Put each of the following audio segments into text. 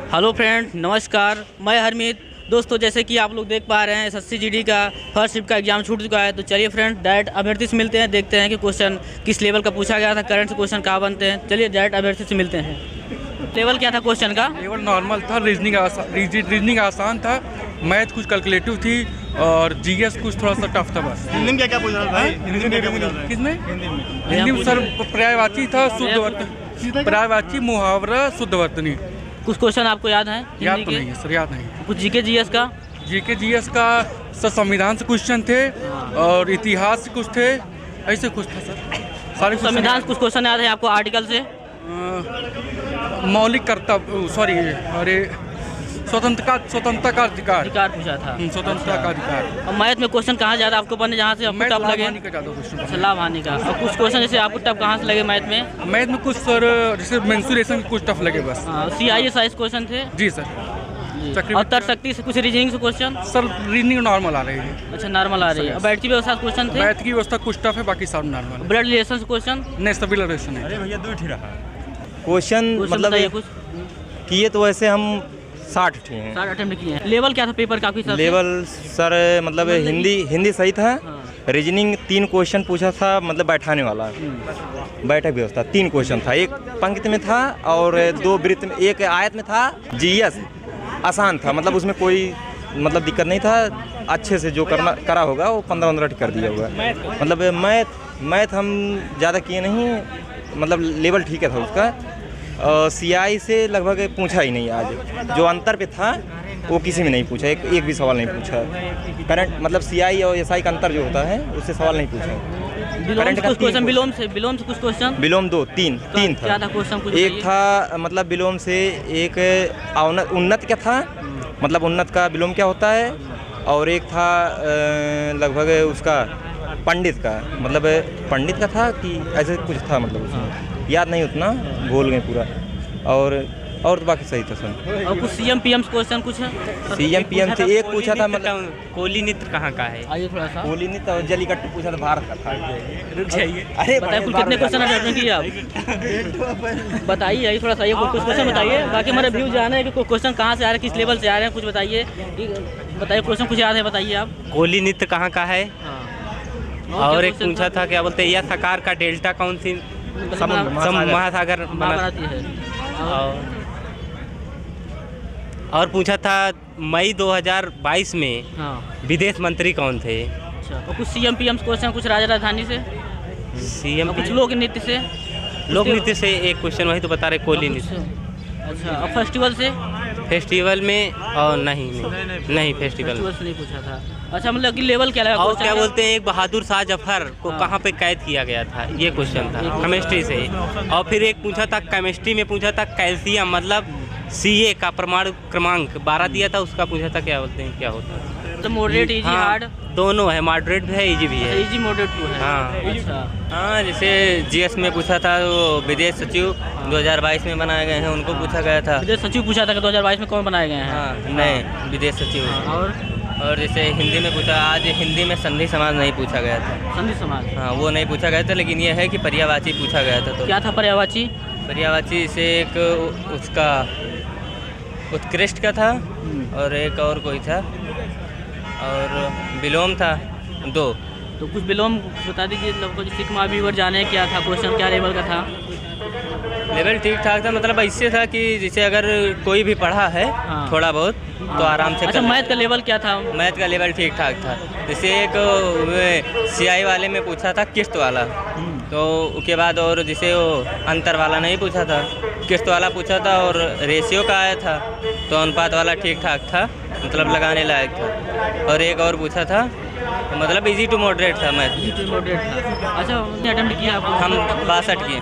Hello friend, नमस्कार। मैं हरमीत। दोस्तों, जैसे कि आप लोग देख पा रहे हैं एसएससी जीडी का फर्स्ट शिफ्ट का एग्जाम छूट चुका है। तो चलिए फ्रेंड, डायरेक्ट अभ्यर्थी से मिलते हैं, देखते हैं कि क्वेश्चन किस लेवल का पूछा गया था, करंट से क्वेश्चन कहाँ बनते हैं। चलिए डायरेक्ट अभ्यर्थी से मिलते हैं। लेवल क्या था क्वेश्चन का? लेवल नॉर्मल था, रीजनिंग आसान था, मैथ कुछ कैलकुलेटिव थी और जीएस कुछ थोड़ा सा टफ था बस। हिंदी में क्या पूछ रहा था भाई? किसमें? हिंदी में सर पर्यायवाची था, शुद्धवर्तनी, पर्यायवाची, मुहावरा, शुद्धवर्तनी। कुछ क्वेश्चन आपको याद है? याद तो नहीं है सर, याद नहीं। कुछ जीके जीएस का? जीके जीएस का सर संविधान से क्वेश्चन थे और इतिहास से कुछ थे, ऐसे कुछ था सर। सारे संविधान से कुछ क्वेश्चन याद है आपको? आर्टिकल से मौलिक कर्तव्य, सॉरी, अरे स्वतंत्रता का अधिकार पूछा था। स्वतंत्रता का अधिकार। और मैथ में क्वेश्चन कहाँ ज़्यादा आपको पढ़ने जहाँ से आपको टफ लगे? अच्छा, लाभ हानि का। और कुछ क्वेश्चन जैसे आपको टफ कहाँ से लगे मैथ में? मैथ में कुछ सर जैसे मेंसुरेशन कुछ टफ लगे बस। CIS साइज क्वेश्चन थे? जी सर। और तर्कशक्ति से कुछ रीजनिंग से क्वेश्चन? सर रीजनिंग नॉर्मल आ रही है। अच्छा, नॉर्मल आ रही है। और बैठ की व्यवस्था क्वेश्चन थे? बैठ की व्यवस्था कुछ टफ है, बाकी सब नॉर्मल। ब्लड रिलेशन से क्वेश्चन? नहीं, सब रिलेशन है। अरे भैया दूर ही रहा क्वेश्चन मतलब कुछ किए तो वैसे हम 60 थे हैं। 60 अटेम्प्ट किए हैं। लेवल क्या था पेपर का? लेवल सर मतलब हिंदी सही था। रीजनिंग 3 क्वेश्चन पूछा था, मतलब बैठाने वाला, बैठक व्यवस्था 3 क्वेश्चन था। एक पंक्ति में था और 2 वृत्त में, एक आयत में था। जीएस आसान था, मतलब उसमें कोई मतलब दिक्कत नहीं था। अच्छे से जो करा होगा वो 15 टिक कर दिया होगा। मतलब मैथ हम ज़्यादा किए नहीं, मतलब लेवल ठीक है था उसका। CI से लगभग पूछा ही नहीं आज। जो अंतर पे था वो किसी में नहीं पूछा, एक भी सवाल नहीं पूछा। करंट मतलब CI और SI का अंतर जो होता है उससे सवाल नहीं पूछा। करंट का क्वेश्चन विलोम से कुछ क्वेश्चन? विलोम 3 था। क्या था क्वेश्चन? एक था मतलब विलोम से, एक उन्नत क्या था, मतलब उन्नत का विलोम क्या होता है, और एक था लगभग उसका पंडित का, मतलब पंडित का था कि ऐसे कुछ था, मतलब उसमें याद नहीं उतना, भूल गए पूरा। और तो बाकी सही था सर। और कुछ CM PM क्वेश्चन कुछ है? CM PM से एक पूछा था, मतलब कोली नृत्य कहाँ का है? आइए थोड़ा सा। कोली नृत्य और जलीकट्टू पूछा था, भारत का था। रुक जाइए, अरे बताइए कुल कितने क्वेश्चन अटेम्प्ट किए आप? बताइए, आइए थोड़ा सा, ये कुछ क्वेश्चन बताइए। बाकी हमारे व्यू जाना है कि क्वेश्चन कहाँ से आ रहे हैं, किस लेवल से आ रहे हैं, कुछ बताइए। क्वेश्चन कुछ याद है, बताइए आप। कोली नृत्य कहाँ का है? और एक पूछा था क्या बोलते हैं, यह सकार का डेल्टा कौन सी महासागर बनाती है? और पूछा था मई 2022 में विदेश मंत्री कौन थे? अच्छा, और कुछ CM PM क्वेश्चन कुछ राजा राजधानी से? CM कुछ लोक नृत्य से? लोक नृत्य से एक क्वेश्चन, वही तो बता रहे, कोली नृत्य। अच्छा, और फेस्टिवल से? फेस्टिवल में और नहीं फेस्टिवल से नहीं पूछा था। अच्छा, मतलब कि लेवल क्या लगा? और क्या बोलते हैं, एक बहादुर शाह जफर को कहाँ पे कैद किया गया था, ये क्वेश्चन था केमिस्ट्री से। और फिर एक पूछा था केमिस्ट्री में, पूछा था कैल्शियम मतलब CA का परमाणु क्रमांक 12 दिया था, उसका पूछा था क्या बोलते हैं, क्या होता है। तो मॉडरेट, इजी, हार्ड दोनों है, मॉडरेट भी है, इजी भी है। इजी मॉडरेट टू है। हाँ अच्छा, हाँ, जैसे GS में पूछा था, वो विदेश सचिव 2022 में बनाए गए हैं, उनको पूछा गया था। विदेश सचिव पूछा था कि 2022 में कौन बनाए गए हैं? हाँ, नहीं, विदेश सचिव। और जैसे हिंदी में पूछा, आज हिंदी में संधि समाज नहीं पूछा गया था। संधि समाज? हाँ, वो नहीं पूछा गया था, लेकिन ये है कि पर्यायवाची पूछा गया था। तो क्या था पर्यायवाची? पर्यायवाची से एक उसका उत्कृष्ट का था और एक और कोई था, और विलोम था 2। तो कुछ विलोम बता दीजिए, लोगों को सिख महावीर जाने क्या था क्वेश्चन, क्या लेवल का था? लेवल ठीक ठाक था, मतलब ऐसे था कि जैसे अगर कोई भी पढ़ा है थोड़ा बहुत तो आराम से। अच्छा, मैथ का लेवल क्या था? मैथ का लेवल ठीक ठाक था। जैसे एक CI वाले में पूछा था किस्त वाला, तो उसके बाद और जैसे वो अंतर वाला नहीं पूछा था, किस्त वाला पूछा था, और रेशियो का आया था, तो अनुपात वाला ठीक ठाक था, मतलब लगाने लायक था। और एक और पूछा था, मतलब इजी टू मॉडरेट था मैथ। इजी टू मॉडरेट था। अच्छा, अटेम्प्ट किया आपको? हम 62 किए।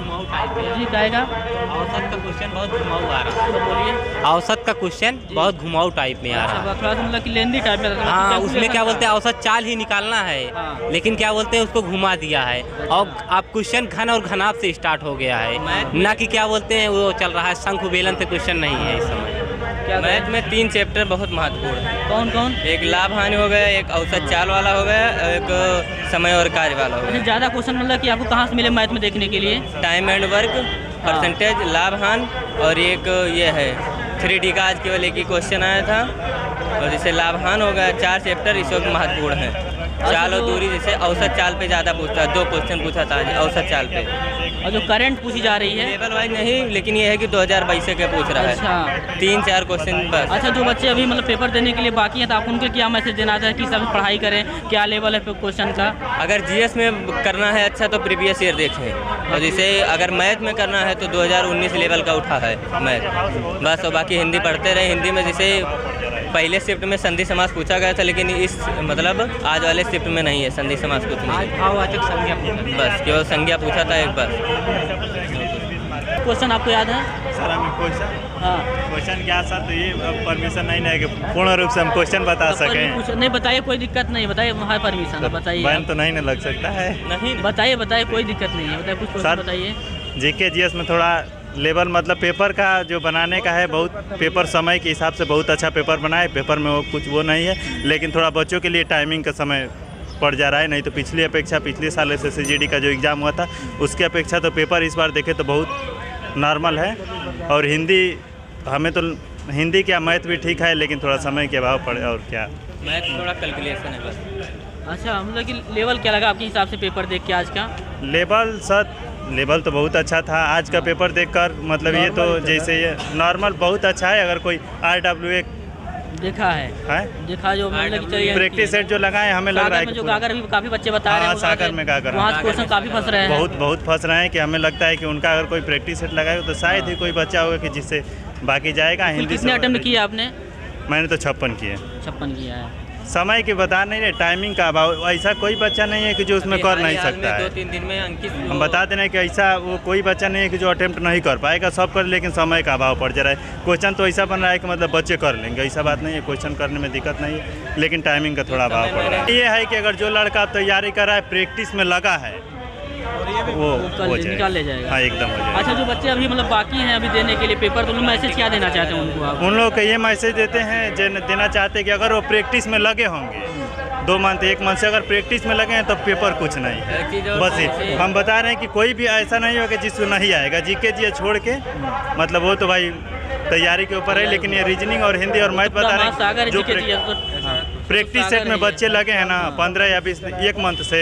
औसत का क्वेश्चन बहुत घुमाऊ आ रहा है, बोलिए। औसत का क्वेश्चन बहुत घुमाऊ टाइप में आ रहा है, थोड़ा सा मतलब कि लेंदी टाइप में। हाँ, उसमें क्या बोलते हैं, औसत चाल ही निकालना है, लेकिन क्या बोलते हैं उसको घुमा दिया है। और अब क्वेश्चन घन और घनाभ से स्टार्ट हो गया है, ना कि क्या बोलते हैं वो चल रहा है शंख बेलन से क्वेश्चन नहीं है इस समय। मैथ में 3 चैप्टर बहुत महत्वपूर्ण है। कौन कौन? एक लाभ हानि हो गया, एक औसत चाल वाला हो गया, एक समय और कार्य वाला हो गया। ज़्यादा क्वेश्चन मतलब कि आपको कहाँ से मिले मैथ में देखने के लिए? टाइम एंड वर्क परसेंटेज, लाभ हानि और एक ये है 3D का आज केवल एक ही क्वेश्चन आया था। और जैसे लाभ हानि हो गया, 4 चैप्टर इस वक्त महत्वपूर्ण हैं। चाल और दूरी जैसे औसत चाल पे ज़्यादा पूछता है, 2 क्वेश्चन पूछा था आज औसत चाल पे। और जो करंट पूछी जा रही है लेवल वाइज नहीं, लेकिन ये है कि 2022 के पूछ रहा है। अच्छा। 3-4 क्वेश्चन बस। अच्छा, जो बच्चे अभी मतलब पेपर देने के लिए बाकी हैं तो आप उनको क्या मैसेज देना चाहते हैं, किस तरह से पढ़ाई करें, क्या लेवल है क्वेश्चन का? अगर जीएस में करना है अच्छा तो प्रीवियस ईयर देखें, और जैसे अगर मैथ में करना है तो 2019 लेवल का उठा है मैथ बस। और बाकी हिंदी पढ़ते रहे। हिंदी में जैसे पहले शिफ्ट में संधि समास पूछा गया था, लेकिन इस मतलब आज वाले शिफ्ट में नहीं है संधि समास कुछ नहीं, बस केवल संज्ञा पूछा था एक बार। क्वेश्चन आपको याद है? सर हमें क्वेश्चन हाँ, क्वेश्चन क्या सर, तो ये परमिशन नहीं है कि पूर्ण रूप से हम क्वेश्चन बता सकें। नहीं बताइए, कोई दिक्कत नहीं, बताइए, वहाँ परमिशन है, बताइए। बैन तो नहीं ना लग सकता है? नहीं, बताइए, कोई दिक्कत नहीं है, बताइए कुछ क्वेश्चन सर, बताइए। जीके जीएस में थोड़ा लेवल मतलब पेपर का जो बनाने का है, बहुत पेपर समय के हिसाब से बहुत अच्छा पेपर बनाए। पेपर में वो कुछ वो नहीं है, लेकिन थोड़ा बच्चों के लिए टाइमिंग का समय पड़ जा रहा है। नहीं तो पिछली अपेक्षा पिछले साल SSCGD का जो एग्ज़ाम हुआ था उसकी अपेक्षा तो पेपर इस बार देखे तो बहुत नॉर्मल है। और हिंदी हमें तो हिंदी क्या मैथ भी ठीक है, लेकिन थोड़ा समय के अभाव पड़े और क्या। मैथ थोड़ा कैलकुलेशन है बस। अच्छा, मतलब कि लेवल क्या लगा आपके हिसाब से पेपर देख के आज का? लेवल सर, लेवल तो बहुत अच्छा था आज का पेपर देखकर। मतलब ये तो जैसे ये नॉर्मल बहुत अच्छा है। अगर कोई RWA देखा है देखा जो मतलब कि चलिए प्रैक्टिस सेट जो लगाए, हमें लग रहा है में कि जो गागर भी काफ़ी बच्चे बता रहे हैं, सागर में गागर वहाँ से क्वेश्चन काफ़ी फंस रहे हैं, बहुत फंस रहे हैं कि हमें लगता है कि उनका अगर कोई प्रैक्टिस सेट लगाए तो शायद ही कोई बच्चा होगा कि जिससे बाकी जाएगा। हिंदी कितने अटेम्प्ट किए आपने? मैंने तो 56 किए। 56 किया है। समय की बता नहीं रहे, टाइमिंग का अभाव। ऐसा कोई बच्चा नहीं है कि जो उसमें कर नहीं सकता है। 2-3 दिन में अंकित हम बता देना कि ऐसा वो कोई बच्चा नहीं है कि जो अटेम्प्ट नहीं कर पाएगा, सब कर, लेकिन समय का अभाव पड़ जा रहा है। क्वेश्चन तो ऐसा बन रहा है कि मतलब बच्चे कर लेंगे, ऐसा बात नहीं है। क्वेश्चन करने में दिक्कत नहीं है, लेकिन टाइमिंग का थोड़ा अभाव पड़ रहा है। ये है कि अगर जो लड़का तैयारी कर रहा है, प्रैक्टिस में लगा है, वो निकाल ले जाएगा। हाँ, एकदम हो जाएगा। अच्छा, जो बच्चे अभी मतलब बाकी हैं अभी देने के लिए पेपर, तो उन मैसेज क्या देना चाहते हैं उनको आप? उन लोग को ये मैसेज देते हैं, देना चाहते हैं कि अगर वो प्रैक्टिस में लगे होंगे 2 मंथ 1 मंथ से अगर प्रैक्टिस में लगे हैं तो पेपर कुछ नहीं है। बस ये हम बता रहे हैं कि कोई भी ऐसा नहीं होगा जिसको नहीं आएगा। जीके जी छोड़ के मतलब वो तो भाई तैयारी के ऊपर है, लेकिन ये रीजनिंग और हिंदी और मैथ बता रहे हैं जो प्रैक्टिस सेट में बच्चे लगे हैं ना 15 या 20 1 मंथ से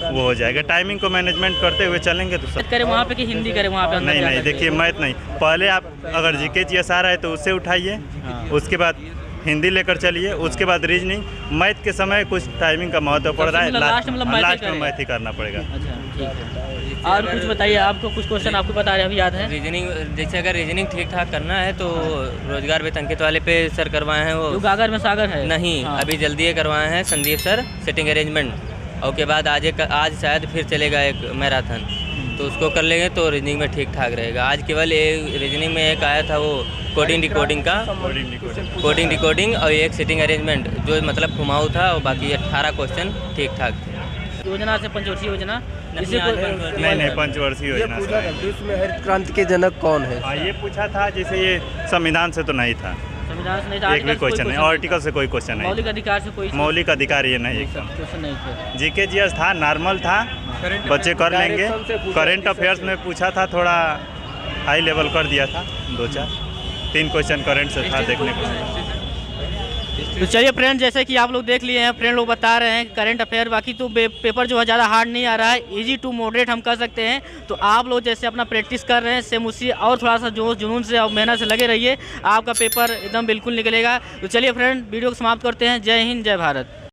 वो हो जाएगा। टाइमिंग को मैनेजमेंट करते हुए चलेंगे तो सब करें वहाँ पे कि हिंदी करें वहाँ पे? नहीं, देखिए मैथ नहीं, पहले आप अगर जीके जी आ रहा है तो उससे उठाइए, उसके बाद हिंदी लेकर चलिए, उसके बाद रीजनिंग। मैथ के समय कुछ टाइमिंग का महत्व पड़ रहा है, लास्ट में मैथ ही करना पड़ेगा। अच्छा, ठीक है। और कुछ बताइए, आपको कुछ क्वेश्चन आपको बता रहे अभी याद है? रीजनिंग जैसे अगर रीजनिंग ठीक ठाक करना है तो रोजगार वेतन अंकित वाले पे सर करवाए हैं वो गागर में सागर है नहीं। हाँ। अभी जल्दी ये करवाए हैं संदीप सर सेटिंग अरेंजमेंट, और के बाद आज शायद फिर चलेगा एक मैराथन, तो उसको कर लेंगे तो रीजनिंग में ठीक ठाक रहेगा। आज केवल रीजनिंग में एक आया था वो कोडिंग डिकोडिंग और एक सेटिंग अरेंजमेंट जो मतलब घुमाऊ था, और बाकी 18 क्वेश्चन ठीक ठाक थे। योजना से पंचवर्षीय योजना नहीं, पंचवर्षीय योजना विश्व में हरित क्रांति के जनक कौन है? हाँ, ये पूछा था। जैसे ये संविधान से तो नहीं था, संविधान से नहीं था, एक भी क्वेश्चन नहीं, आर्टिकल से कोई क्वेश्चन नहीं, मौलिक अधिकार से कोई मौलिक अधिकार ये नहीं, एकदम क्वेश्चन नहीं थे। जीके जीएस था, नॉर्मल था, बच्चे कर लेंगे। करंट अफेयर्स में पूछा था, थोड़ा हाई लेवल कर दिया था, 2-4-3 क्वेश्चन करंट से था देखने को। तो चलिए फ्रेंड, जैसे कि आप लोग देख लिए हैं, फ्रेंड लोग बता रहे हैं करंट अफेयर, बाकी तो पेपर जो है ज़्यादा हार्ड नहीं आ रहा है, इजी टू मॉडरेट हम कह सकते हैं। तो आप लोग जैसे अपना प्रैक्टिस कर रहे हैं सेम उसी और थोड़ा सा जोश जुनून से और मेहनत से लगे रहिए, आपका पेपर एकदम बिल्कुल निकलेगा। तो चलिए फ्रेंड, वीडियो को समाप्त करते हैं। जय हिंद, जय भारत।